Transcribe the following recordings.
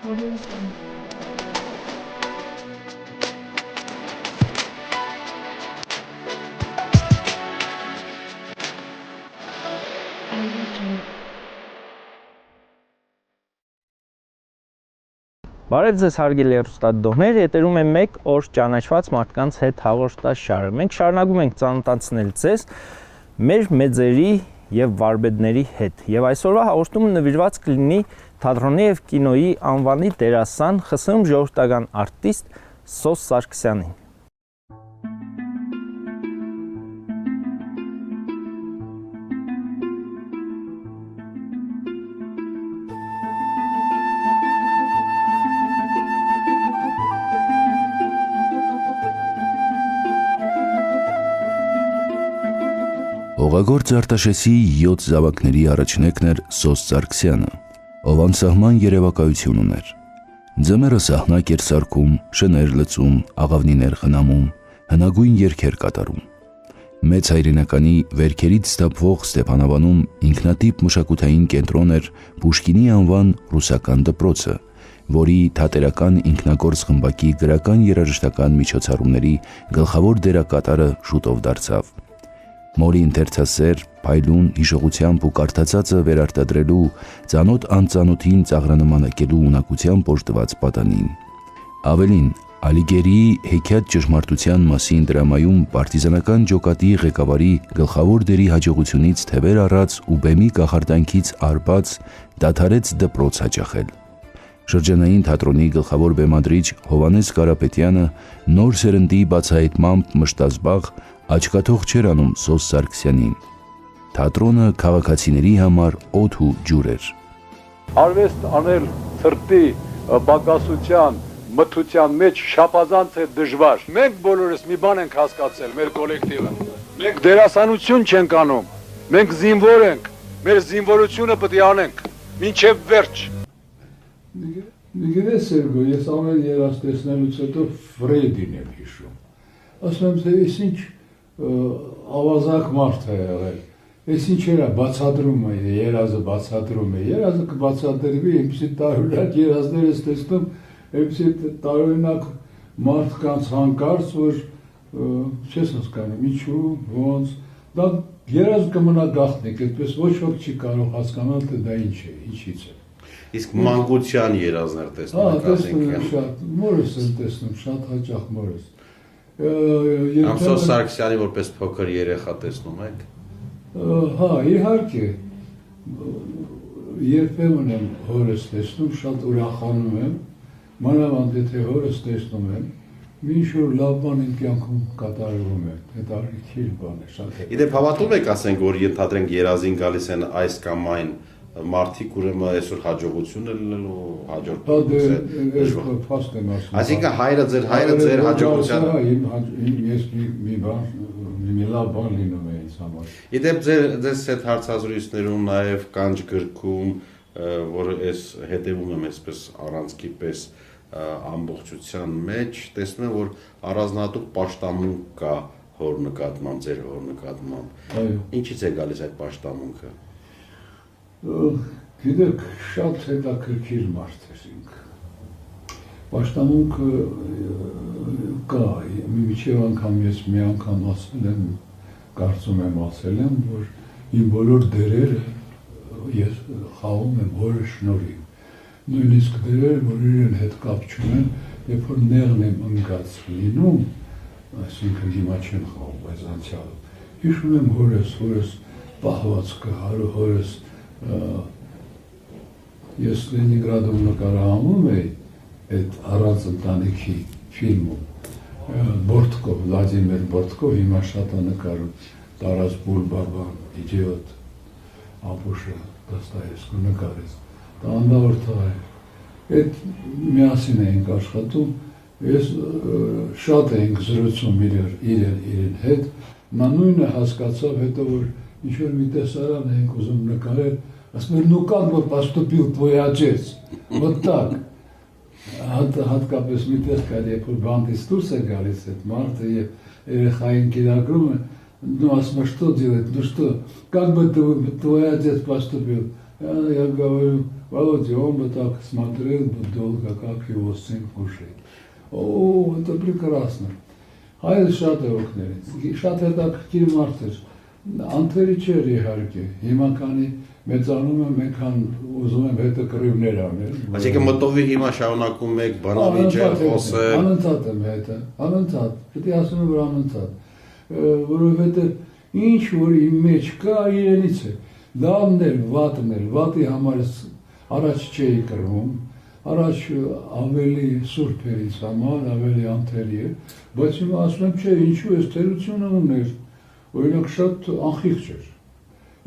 Բարև ձեզ հարգելի հեռուստադիտողներ, եթերում է մեկ օր ճանաչված մարդկանց հետ հաղորդաշարը։ Մենք շարունակում ենք ծանոթացնել ձեզ մեր մեծերի եւ վարպետների հետ։ Եվ այսօրվա հաղորդումը նվիրված կլինի թատրոնի եւ կինոյի անվանի դերասան, ԽՍՀՄ ժողովրդական արտիստ Սոս Սարգսյանին։ Հողագործ Արտաշեսի 7 զավակների առաջնեկն էր Սոս Սարգսյանը, ով անսահման երևակայություն ուներ։ Ձմեռը սահնակ էր սարքում, շներ լցում, աղավնիներ խնամում, հնագույն երգեր կատարում։ Մեծ հայրենականի վերքերից ստապվող Ստեփանավանում ինքնատիպ մշակութային կենտրոն էր Պուշկինի անվան ռուսական դպրոցը, որի թատերական ինքնագործ խմբակի գրական երաժշտական միջոցառումների գլխավոր դերակատարը շուտով դարձավ։ Մորի ընթերցասեր, փայլուն հիշողությամբ ու կարդացածը վերարտադրելու, ծանոթ անծանոթին ծաղրանմանակելու ունակությամբ օժտված պատանին։ Ավելին, Ալիգերիի հեքիաթ ճշմարտության մասին դրամայում պարտիզանական ջոկատի ղեկավարի գլխավոր դերի հաջողությունից թևեր առած ու բեմի կախարդանքից արբած դադարեց դպրոց հաճախել։ Շրջանային թատրոնի գլխավոր բեմադրիչ Հովհաննես Կարապետյանը նոր սերնդի բացահայտմամբ մշտազբաղ աչքաթող չէր անում Սոս Սարգսյանին։ Թատրոնը քաղաքացիների համար օդ ու ջուր էր։ Արվեստ անել թրտի, բակասության, մթության մեջ շապազանց է դժվար։ Մենք բոլորս մի բան ենք հասկացել մեր կոլեկտիվը։ Մենք դերասանություն չենք անում, մենք զինվոր ենք, մեր զինվորությունը պետք է անենք, մինչև վերջ։ Գիտես Սերգո, ես ամեն երազ տեսնելուց հետո Ֆրեյդին եմ հիշում։ Ասում եմ, թե ես ինչ ավազակ մարդ է եղել, ես ինչ era բացատրում է, երազը բացատրում է, երազը կբացատրվի, այնպիսի տարօրինակ երազներ ես տեսնում, այնպիսի տարօրինակ մարդկանց հանկարծ, որ չես հասկանում, ինչու, ոնց, դա երազը կմնա գաղտնիք, այդպես ոչ ոք չի կարող հասկանալ, թե դա ինչ է, ինչից է։ Իսկ մանկության երազներ տեսնում եք, ասենք։ Տեսնում շատ, մորս եմ տեսնում, շատ հաճախ մորս։ Սոս Սարգսյանի որպես փոքր երեխա տեսնում եք։ Հա, իհարկե։ Երբեմն եմ հորս տեսնում, շատ ուրախանում եմ, մանավանդ եթե հորս տեսնում եմ, ինչ-որ լավ բան իմ կյանքում կատարվում է, հետաքրքիր բան է, շատ է։ Իդեպ հավատում եք, ասենք, որ ենթադրենք երազին գալիս են այս կամ այն մարդիկ ուրեմն այսօր հաջողություն է լինելու հաջորդ փաստ եմ ասում։ Այսինքն հայրը ձեր հաջողությանը ես մի լավ բան լինում է ինձ համար։ Իդեպ ձեզ հետ հարցազրույցներում նաև կանչ գրքում, որ այս հետևում եմ այսպես առանցքի պես ամբողջության մեջ, տեսնում եմ, որ առանձնահատուկ պաշտամունք կա հոր նկատմամբ, ձեր հոր նկատմամբ։ Ինչից է գալիս այդ պաշտամունքը։ Գիտեք, շատ հետաքրքիր մարդ էր ինքը։ Պաշտամունքը կա, մինչև անգամ ես մի անգամ ասել եմ, կարծում եմ ասել եմ, որ իմ բոլոր դերերը ես խաղում եմ հորը շնորհիվ։ Նույնիսկ դերեր, որ իրեն հետ կապ չունեն, երբ որ նեղն եմ ընկած լինում, այսինքն հիմա չեմ խաղում, բայց անցյալը։ Հիշում եմ հորս պահվածքը, հորս ես Լենինգրադում նկարահանում էի այդ առանց ընտանիքի ֆիլմում Բորտկով, Վլադիմիր Բորտկով, հիմա շատ է նկարում, Տարաս Բուլբաբան, Իդիոտ, Ապուշը, Դոստոևսկու նկարեց, դա անդավոր թղա է, այդ միասին էինք աշխատում, ես շատ էինք զրուցում իրեն հետ, նա նույնը հասկացավ հետո, որ ինչ-որ մի տեսարան էինք ուզում նկարել, ասում էր, ну как бы поступил твой отец, вот так, հատկապես մի տեղ կար, երբ որ բանտից դուրս է գալիս այդ մարդը և երեխային կիրագրում է, ну ասում է, что делать, ну что, как бы твой отец поступил, Я говорю: Володя, он бы так смотрел бы долго, как его сын кушает. О, это прекрасно. Հայր շատ է օգնել, շատ հետաքրքիր մարդ էր, անթերի չէր իհարկե, հիմա քանի մեծանում եմ, մենքան ուզում եմ հետը կռիվներ անել։ Այսինքն մտովի հիմա շարունակում եք բանավիճել, խոսել։ Անընդհատ եմ հետը, անընդհատ, պետք է ասում եմ, որ անընդհատ, որովհետև ինչ որ իմ մեջ կա, իրենից է, լավն էլ, վատի համար առաջ չէի կռվում, առաջ ավելի սուրբ էր ինձ համար, ավելի անթերի էր, բայց հիմա ասում եմ, չէ, ինչու ես թերությունը ուներ, օրինակ շատ անխիղճ էր,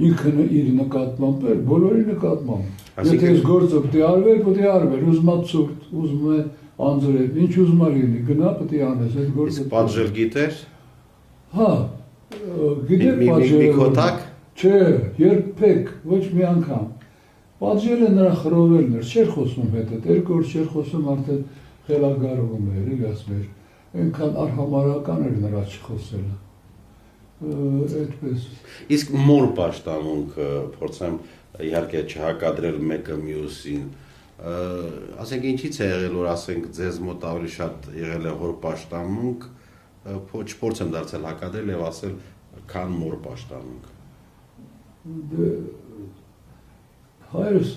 ինքն իր նկատմամբ էր, բոլորի նկատմամբ, եթե ես գործը պետք է արվեր, պետք է արվեր, ուզում է ցուրտ, ուզում է անձրև, ինչ ուզում է լինի, գնա պետք է անես, այդ գործը։ Իսկ պատժել գիտեր։ Հա, գիտեք պատժել։ Մի քոթակ։ Չէ, երբեք, ոչ մի անգամ։ Պատժելը նրա խռովելն էր, չէր խոսում հետը, երկու օր չէր խոսում, արդեն խելագարվում էր, էլի ասում էր, այնքան արհամարհական էր նրա չխոսելը, այդպես։ Իսկ մոր պաշտամունքը փորձեմ իհարկե չհակադրել մեկը մյուսին, ասենք ինչից է եղել, որ ասենք ձեզ մոտ ավելի շատ եղել է հոր պաշտամունք, չփորձեմ դարձել հակադրել եւ ասել քան մոր պաշտամունք։ Հայրս,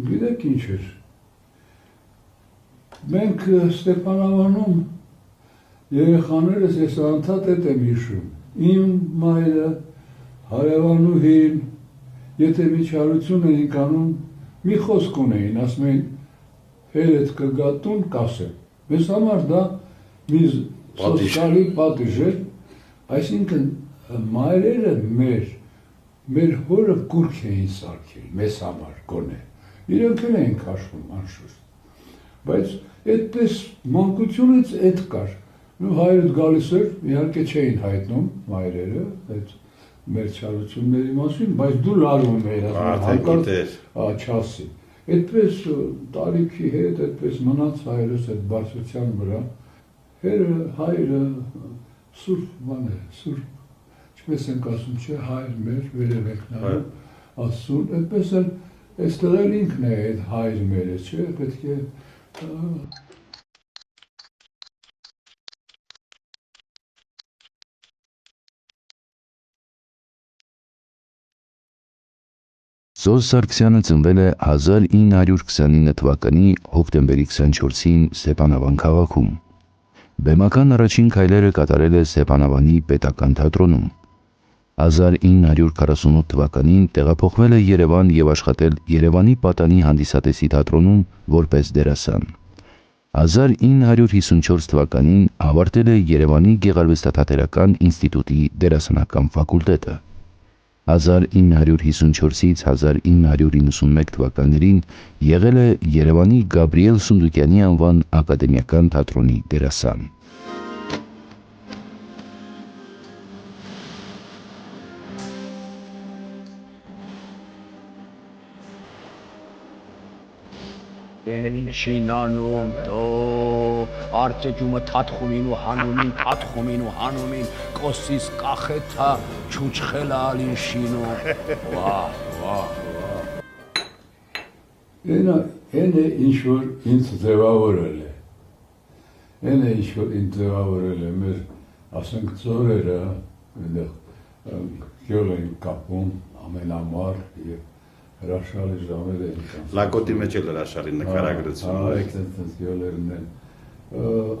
գիտեք ինչ էր, մենք Ստեփանավանում երեխաներս ես անդադ հետ եմ հիշում, իմ մայրը, հարևանուհին, եթե միջարություն էինք անում, մի խոսք ունեին, ասում էին, հերետ կգատուն կասեմ, մեզ համար դա մի սոցիալի պատիժ էր, այսինքն մայրերը մեր հորը կուրք էին սարքել, մեզ համար գոնե, իրենք էլ էին քաշվում անշուշտ, բայց այդպես մանկությունից էդ կար, հայրդ գալիս էր, իհարկե չէին հայտնում մայրերը, այդ մեր չարությունների մասին, բայց դու լարվում էիր, հանկարծ չասի, այդպես տարիքի հետ, այդպես մնաց հայրս այդ բարձրության վրա, հայրը սուրբ ման է, սուրբ, Չպես ենք ասում, չէ, հայր մեր, վերև եք նայում, ասում, այդպես էլ, այստեղ էլ ինքն է այդ հայր մերը, չէ, պետք է… Սոզ Սարգսյանը ծնվել է 1929 թվականի հոկտեմբերի 24-ին Ստեփանավան քաղաքում։ Բեմական առաջին քայլերը կատարել է Ստեփանավանի պետական թատրոնում։ 1948 թվականին տեղափոխվել է Երևան եւ աշխատել Երևանի Պատանի հանդիսատեսի թատրոնում որպես դերասան։ 1954 թվականին ավարտել է Երևանի Գեղարվեստաթատերական ինստիտուտի դերասանական ֆակուլտետը։ 1954-ից 1991 թվականներին եղել է Երևանի Գաբրիել Սունդուկյանի անվան ակադեմիական թատրոնի դերասան։ Ինչին անում, արծեջումը թաթխումին ու հանումին, կոսիս կախեթա, չուչխելա ալին շինում, վահ։ Են է ինչ-որ ինձ ձևավորել է, մեր ասենք ծորերը, գյոլ էին կապում ամենամար և հրաշալի ժամեր էին կանցում։ Լակոտի մեջ էլ հրաշալի նկարագրություն։ Այդպես գյոլերն են։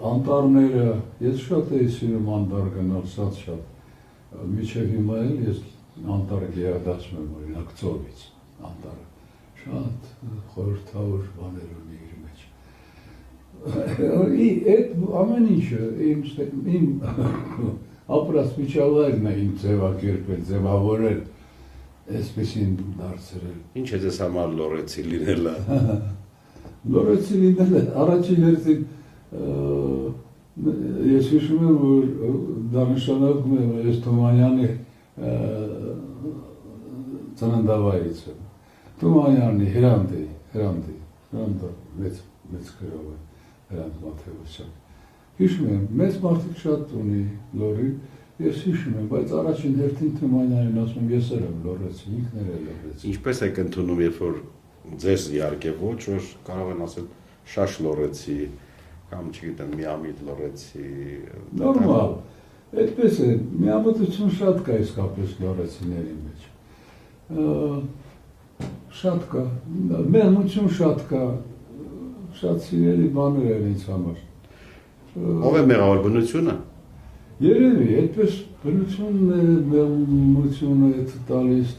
Անտառները, ես շատ էի սիրում անտառ գնալ, շատ, մինչև հիմա էլ ես անտառը գերադասում եմ, օրինակ ծովից, անտառը, շատ խորհրդավոր բաներ ունի իր մեջ։ Այդ ամեն ինչը իմ ապրած միջավայրն է իմ ձևակերպել, ձևավորել, Այսպեսին դարձրել։ Ինչ է ձեզ համար լորեցի լինելը։ Լորեցի լինելը, առաջին հերթին ես հիշում եմ, որ դա նշանակում է, որ ես Թումանյանի ծննդավայրից եմ։ Թումանյանի Հրանտի, մեծ գրով է, Հրանտ Մաթևոսյան։ Հիշում եմ, մեծ մարդիկ շատ ունի լորի, Ես հիշում եմ, բայց առաջին հերթին Թումանյանին ասում ես եմ լորեցի, ինքն էր լորեցի։ Ինչպես եք ընդունում, երբ որ ձեզ իհարկե ոչ, որ կարող են ասել շաշ լորեցի կամ չգիտեմ, միամիտ լորեցի։ Նորմալ։ Այդպես է, միամտություն շատ կա իսկապես լորեցիների մեջ։ Շատ կա, մեղմություն շատ կա, շատ սիրելի բաներ են ինձ համար։ Ով է մեղավոր, բնությունը։ Երևի, այդպես բնությունն է, մեղմությունը է տալիս,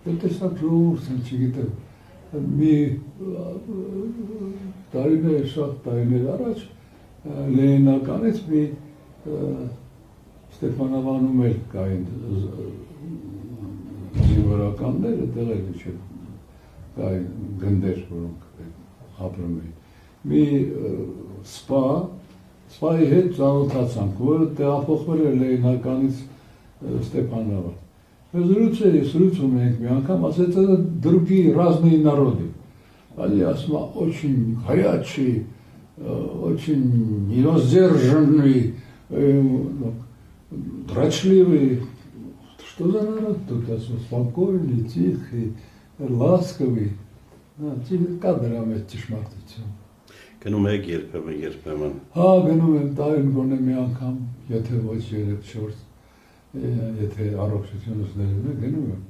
տեսակ ժողովուրդ են, չգիտեմ, մի տարիներ, շատ տարիներ առաջ Լենինականից մի Ստեփանավանում էլ կային զինվորականներ, այդտեղ էլ կային գնդեր, որոնք ապրում էին։ Մի սպայի հետ ծանոթացանք, որը տեղափոխվել էր Լենինականից Ստեփանավան։ Զրուցում ենք մի անգամ, ասեց, это другие разные народы. Они очень горячие, очень невоздержанные, дрочливые. Что за народ тут? Спокойный, тихий, ласковый. Կադրամ այդ ճշմարտություն։ Գնում եք երբեմն։ Հա, գնում եմ տարին գոնե մի անգամ, եթե ոչ 3-4, եթե առողջությունս ներում է, գնում եմ։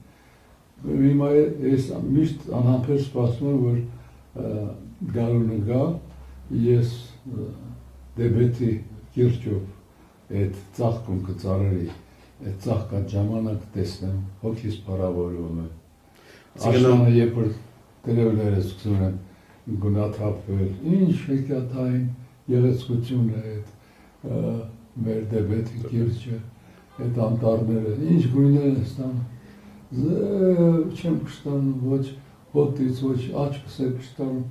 Հիմա ես միշտ անհամբեր սպասում եմ, որ գալունը գա, ես դեբետի կիրճով այդ ծաղկում կծարերի, այդ ծաղկած ժամանակ տեսնեմ, հոգիս փառավորում է։ Աշխանը երբ որ տերևները սկսում են գունաթափվել, ինչ հեքիաթային գեղեցկություն է այդ մեր դեբետի կիրճը, այդ անտառները, ինչ գույներ են ստանում, չեմ կշտանում, ոչ հոտից, ոչ աչքս է կշտանում,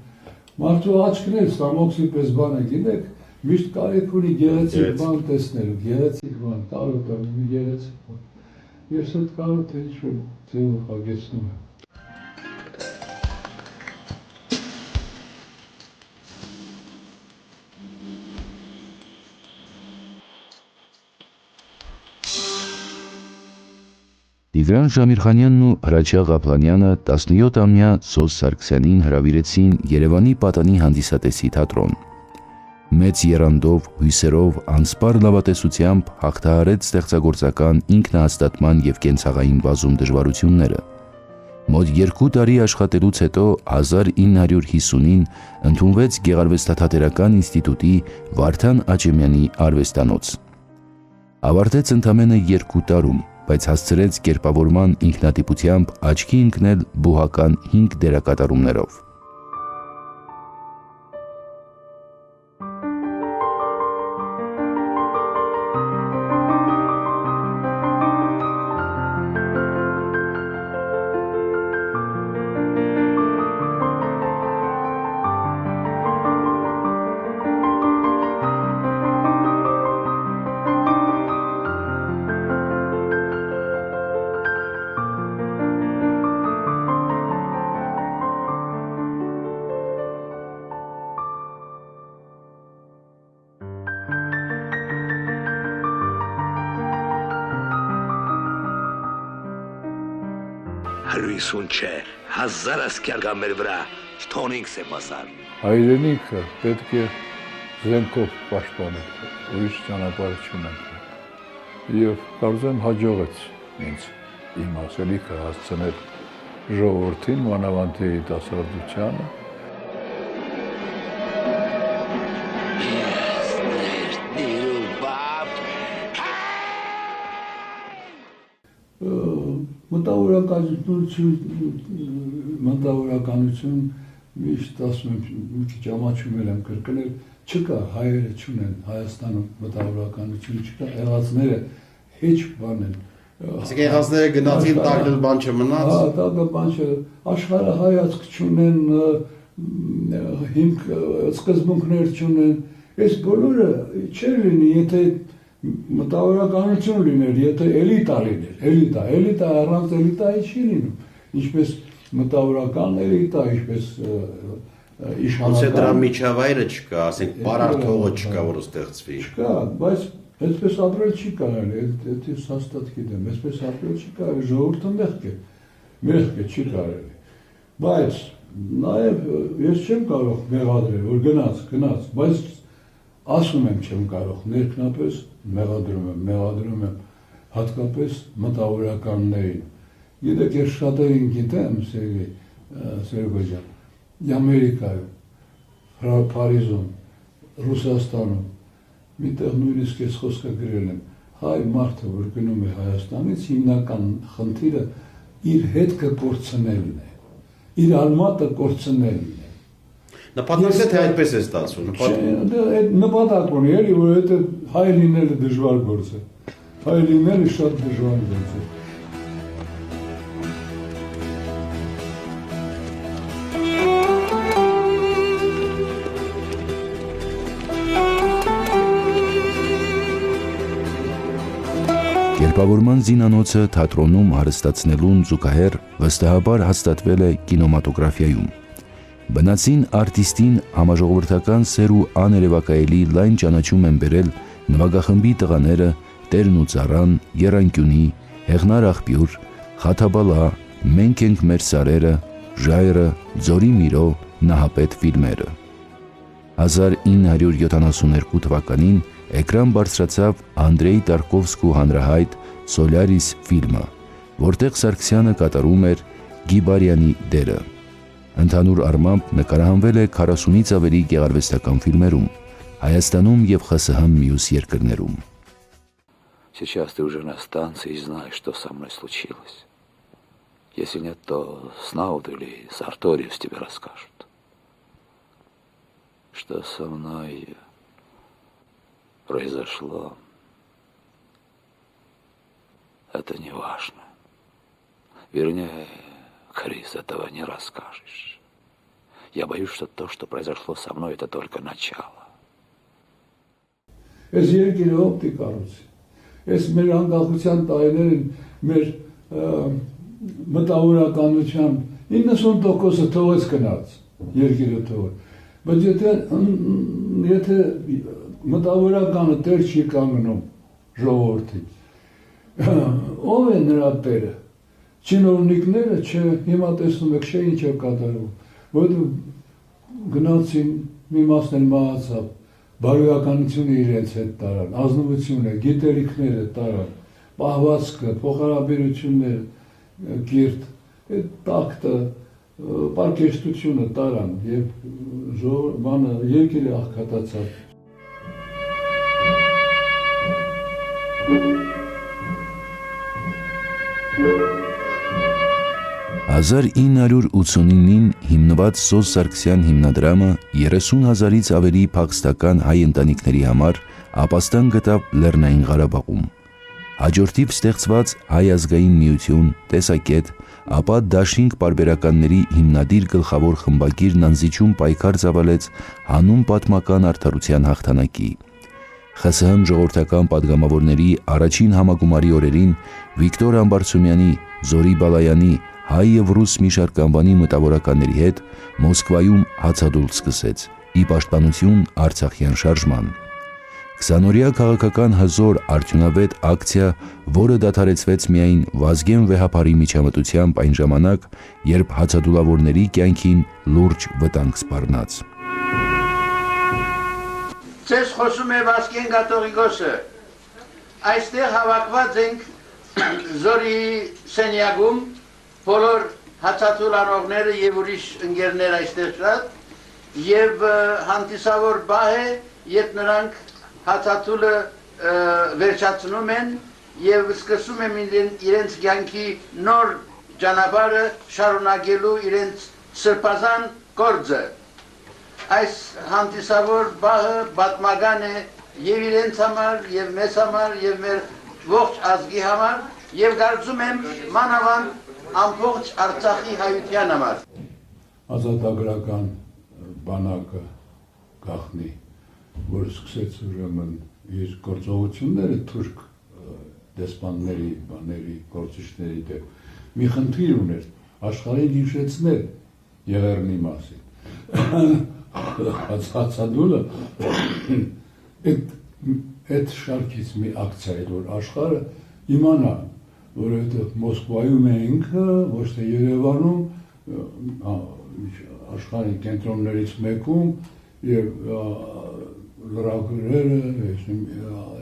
մարդու աչքն էլ ստամոքսի պես բան է, գինեք, միշտ կարիք ունի գեղեցիկ բան տեսնելու, գեղեցիկ բան, կարոտ է, մի գեղեցիկ բան, ես այդ կարոտը ինչ-որ ձևով հագեցնում եմ։ Տիգրան Շամիրխանյանն ու Հրաչյա Ղափլանյանը 17-ամյա Սոս Սարգսյանին հրավիրեցին Երևանի Պատանի հանդիսատեսի թատրոն։ Մեծ եռանդով, հույսերով, անսպար լավատեսությամբ հաղթահարեց ստեղծագործական ինքնահաստատման և կենցաղային բազում դժվարությունները։ Մոտ 2 տարի աշխատելուց հետո 1950-ին ընդունվեց Գեղարվեստաթատերական ինստիտուտի Վարդան Աճեմյանի արվեստանոց։ Ավարտեց ընդամենը 2 տարում, բայց հասցրեց կերպավորման ինքնատիպությամբ աչքի ընկնել բուհական 5 դերակատարումներով։ Հրույսուն չէ, 1000 ասկյալ գա մեր վրա, չթոնինք սեպասար։ Հայրենիքը պետք է զենքով պաշտպանել, ուրիշ ճանապարհ չունենք։ Եվ կարծեմ հաջողեց ինձ իմ ասելիքը հասցնել ժողովրդին, մանավանդ երիտասարդությանը։ Մտավորականություն միշտ ասում եմ, մի քիչ ամաչում եմ կրկնել, չկա, հայերը չունեն Հայաստանում մտավորականություն, չկա, եղածները հեչ բան են։ Իսկ եղածները գնացին, տակել բան չմնաց։ Հա, տակը բան չէ, աշխարհը հայացք չունեն, հիմք սկզբունքներ չունեն, այս բոլորը չէր լինի, եթե մտավորականություն լիներ, եթե էլիտա լիներ, էլիտա առանց էլիտայի չի լինում, ինչպես մտավորական էլիտա, ինչպես իշխանական։ Ոնց է դրա միջավայրը չկա, ասենք պարարտողը չկա, որ ստեղծվի։ Չկա, բայց Այսպես ապրել չի կարելի, ես հաստատ գիտեմ, այսպես ապրել չի կարելի, ժողովուրդը մեղք է, չի կարելի։ Բայց նաև ես չեմ կարող մեղադրել, որ գնաց, բայց ասում եմ չեմ կարող, ներքնապես մեղադրում եմ հատկապես մտավորականներին։ Գիտեք, ես շատերին գիտեմ, Սերգո ջան, Ամերիկայում, Փարիզում, Ռուսաստանում, միտեղ նույնիսկ ես խոսքը գրել եմ, հայ մարդը, որ գնում է Հայաստանից, հիմնական խնդիրը իր հետքը կորցնելն է, իր արմատը կորցնելն է։ Նպատակը թե այդպես է ստացվում։ Նպատակ ունի, էլի, որ հետո հայ լինելը դժվար գործ է։ Հայ լինելը շատ դժվար գործ է։ Կերպավորման զինանոցը թատրոնում հարստացնելուն զուգահեռ վստահաբար հաստատվել է կինոմատոգրաֆիայում։ Բնածին արտիստին համաժողովրդական սեր ու աներևակայելի լայն ճանաչում են բերել նվագախմբի տղաները Տերն ու ծառան, Եռանկյունի, Հեղնար աղբյուր, Խաթաբալա, Մենք ենք մեր սարերը, Ժայռը, Ձորի միրո, Նահապետ ֆիլմերը։ 1972 թվականին էկրան բարձրացավ Անդրեյ Տարկովսկու հանրահայտ Սոլյարիս ֆիլմը, որտեղ Սարգսյանը կատարում էր Գիբարյանի դերը։ Ընդհանուր առմամբ նկարահանվել է 40-ից ավելի գեղարվեստական ֆիլմերում, Հայաստանում եւ ԽՍՀՄ մյուս երկրներում։ Сейчас ты уже на станции и знаешь, что со мной случилось. Если нет, то Снауд или Сарториус тебе расскажут. Что со мной произошло, это не важно. Вернее, Крис, этого не расскажешь. Я боюсь, что то, что произошло со мной, это только начало. Ես երկիրը օպտի կառուցի։ Ես մեր անկախության տարիներին մեր մտավորականության 90%-ը թողեց գնաց, երկիրը թողեց։ Բայց եթե մտավորականը տեր չի կանգնում ժողովրդին, ով է նրա տերը։ Չինովնիկները, չէ, հիմա տեսնում եք, չէ ինչ է կատարվում, որ գնացին, մի մասն էլ մահացավ, բարոյականությունը իրենց հետ տարան, ազնվությունը, գիտելիքները տարան, պահվածքը, փոխհարաբերությունները, կիրթ, այդ տակտը, պարկեշտությունը տարան եւ երկիրը աղքատացավ։ 1989-ին հիմնված Սոզ Սարգսյան հիմնադրամը 30,000-ից ավելի փախստական հայ ընտանիքների համար ապաստան գտավ Լեռնային Ղարաբաղում։ Հաջորդիվ ստեղծված Հայ ազգային միություն, տեսակետ, ապա դաշինք պարբերականների հիմնադիր գլխավոր խմբագիրն անզիջում պայքար ծավալեց հանուն պատմական արդարության հաղթանակի։ ԽՍՀՄ ժողովրդական պատգամավորների առաջին համագումարի օրերին Վիկտոր Ամբարձումյանի, Զորի Բալայանի, հայ եւ ռուս մի շարք անվանի մտավորականների հետ Մոսկվայում հացադուլ սկսեց՝ ի պաշտպանություն Արցախյան շարժման։ 20-օրյա քաղաքական հզոր արդյունավետ ակցիա, որը դադարեցվեց միայն Վազգեն Վեհապարի միջամտությամբ այն ժամանակ, երբ հացադուլավորների կյանքին լուրջ վտանգ սպառնաց։ Ձեզ խոսում է Վազգեն Կաթողիկոսը։ Այստեղ հավաքված ենք Զորի սենյակում, բոլոր հացադուլ անողները եւ ուրիշ ընկերներ այստեղ շատ եւ հանդիսավոր բահ է, երբ նրանք հացադուլը վերջացնում են եւ սկսում են իրենց կյանքի նոր ճանապարհը շարունակելու իրենց սրբազան գործը։ Այս հանդիսավոր բահը պատմական է եւ իրենց համար, եւ մեզ համար, եւ մեր ողջ ազգի համար, եւ կարծում եմ մանավանդ ամբողջ Արցախի հայության համար։ Ազատագրական բանակը գախնի, որ սկսեց ուրեմն իր գործողությունները թուրք դեսպանների, բաների, գործիչների դեմ, մի խնդիր ուներ աշխարհին հիշեցնել Եղեռնի մասին։ Հացադուլը այդ այդ շարքից մի ակցիա էր, որ աշխարհը իմանա, որովհետև Մոսկվայում էինք, ոչ թե Երևանում, աշխարհի կենտրոններից մեկում եւ լրագրերը,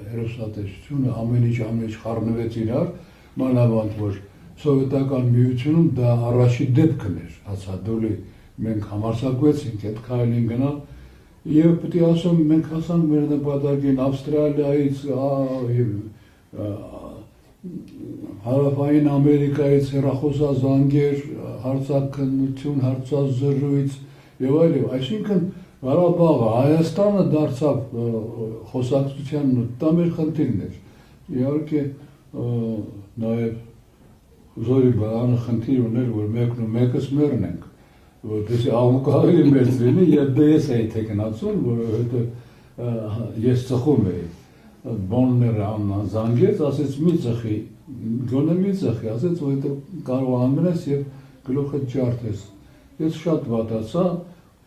հերոսատեսությունը ամեն ինչ խառնվեց իրար, մանավանդ որ սովետական միությունում դա առաջի դեպքն էր, հացադուլի մենք համարձակվեցինք այդ քայլին գնալ եւ պետք է ասեմ մենք հասանք մեր նպատակին Ավստրալիայից Հարավային Ամերիկայից հեռախոսազանգեր, հարցաքննություն, հարցազրույց եւ այլն, այսինքն Ղարաբաղը, Հայաստանը դարձավ խոսակցության դա մեր խնդիրն էր։ Իհարկե նաեւ Զորի բանը խնդիր ուներ, որ մեկն ու մեկս մեռնենք, որպեսզի աղմուկահարի մեծ լինի, եւ դա ես էի թեկնածուն, որովհետեւ ես ծխում էի։ Բոնները զանգեց, ասեց մի ծխի, գոնե մի ծխի, ասեց, որովհետեւ կարող անգնես եւ գլուխը ջարդես։ Ես շատ վատացա,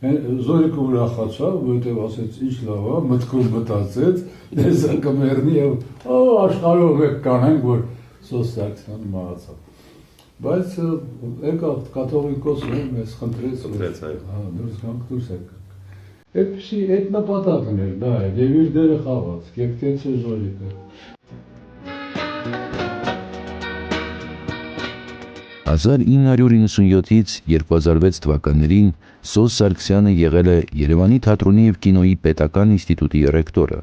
Զորիկը ուրախացավ, որովհետեւ ասեց, ինչ լավ է, մտքում մտածեց, դեսա կմեռնի եւ աշխարհով մեկ կանենք, որ Սոսյալիստան մահացավ։ Բայց եկավ կաթողիկոսը մեզ խնդրեց, դուրս գանք, դուրս եկանք։ Այդպիսի այդ նպատակն էր, դա է, եւ իր դերը խաղաց, կերտեց Զորիկը։ 1997-ից 2006 թվականներին Սոս Սարգսյանը եղել է Երևանի թատրոնի եւ կինոյի պետական ինստիտուտի ռեկտորը,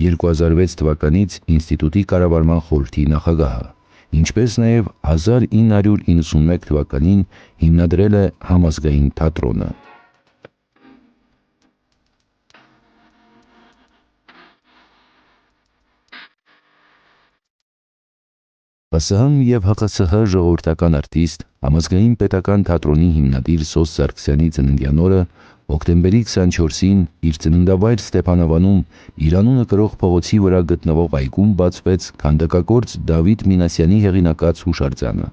2006 թվականից ինստիտուտի կառավարման խորհրդի նախագահը, ինչպես նաեւ 1991 թվականին հիմնադրել է Համազգային թատրոնը։ ՊՍՀ եւ ՀԽՍՀ ժողովրդական արտիստ, Համազգային պետական թատրոնի հիմնադիր Սոս Սարգսյանի ծննդյան օրը հոկտեմբերի 24-ին իր ծննդավայր Ստեփանավանում իր անունը կրող փողոցի վրա գտնվող այգում բացվեց քանդակագործ Դավիթ Մինասյանի հեղինակած հուշարձանը։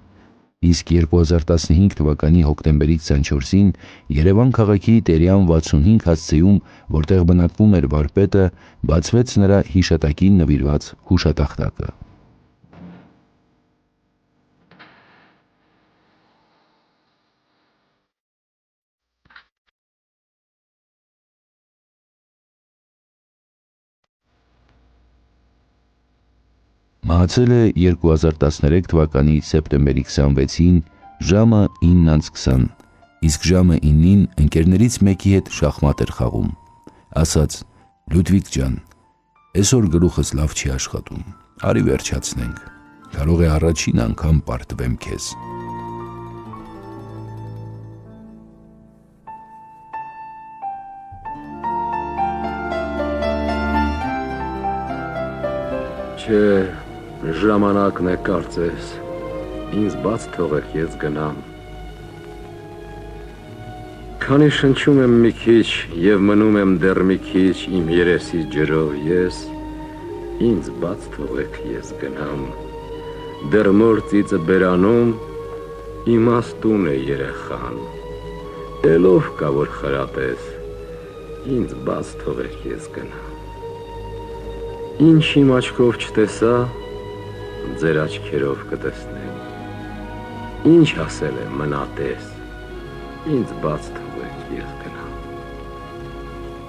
Իսկ 2015 թվականի հոկտեմբերի 24-ին Երևան քաղաքի Տերյան 65 հասցեում, որտեղ բնակվում էր վարպետը, բացվեց նրա հիշատակին նվիրված հուշատախտակը։ Մահացել է 2013 թվականի սեպտեմբերի 26-ին ժամը 9:20, իսկ ժամը 9-ին ընկերներից մեկի հետ շախմատ էր խաղում։ Ասաց. Լյուդվիգ ջան, այսօր գլուխս լավ չի աշխատում, արի վերջացնենք, կարող է առաջին անգամ պարտվեմ քեզ։ Չէ, ժամանակն է կարծես, ինձ բաց թողեք ես գնամ։ Քանի շնչում եմ մի քիչ եւ մնում եմ դեռ մի քիչ իմ երեսի ջրով ես, ինձ բաց թողեք ես գնամ։ Դեռ մոր ծիծը բերանում, իմաստուն է երեխան։ Էլով կա որ խրատես, ինձ բաց թողեք ես գնամ։ Ինչ իմ աչքով չտեսա, ձեր աչքերով կտեսնեմ։ Ինչ ասել է մնատես, ինձ բաց թողեք ես գնամ։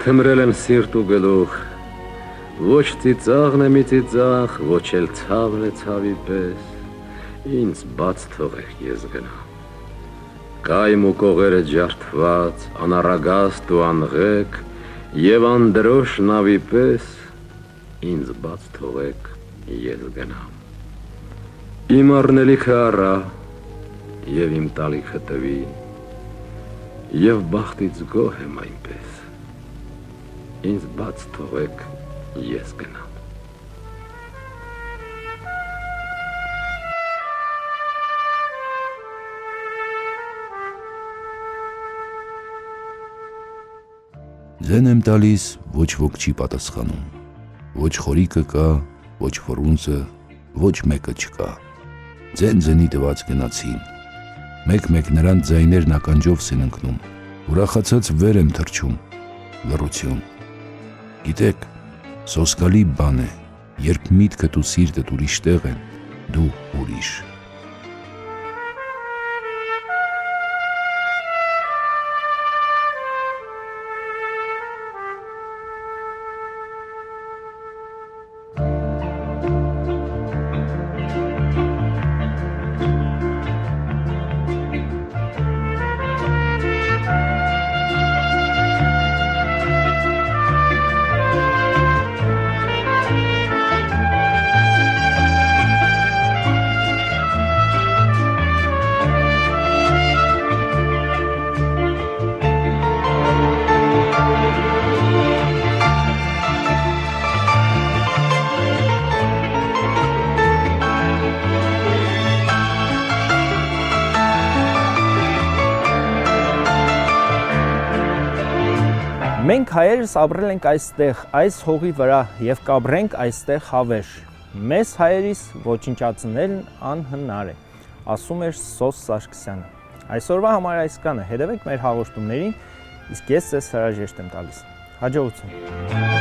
Թմրել եմ սիրտ ու գլուխ, ոչ ծիծաղն է մի ծիծաղ, ոչ էլ ցավն է ցավի պես, ինձ բաց թողեք ես գնամ։ Կայմ ու կողերը ջարդված, անառագաստ ու անղեկ, եւ անդրոշ նավի պես, ինձ բաց թողեք ես գնամ։ Իմ առնելիքը առա եւ իմ տալիքը տվի եւ բախտից գոհ եմ այնպես, ինձ բաց թողեք ես գնամ։ Ձեն եմ տալիս, ոչ ոք չի պատասխանում, ոչ խորիկը կա, ոչ ֆրունզը, ոչ մեկը չկա։ Ձեն-ձենի տված գնացին, մեկ-մեկ նրանց ձայներն ականջով սննկնում, ուրախացած վեր եմ թռչում, լռություն։ Գիտեք, սոսկալի բան է, երբ միտքդ ու սիրտդ ուրիշ տեղ են, դու ուրիշ։ Մենք հայերս ապրել ենք այստեղ, այս հողի վրա եւ կապրենք այստեղ հավերժ։ Մեզ հայերիս ոչնչացնելն անհնար է, ասում էր Սոս Սարգսյանը։ Այսօրվա համար այսքանը, հետևեք մեր հաղորդումներին, իսկ ես ձեզ հրաժեշտ եմ տալիս։ Հաջողություն։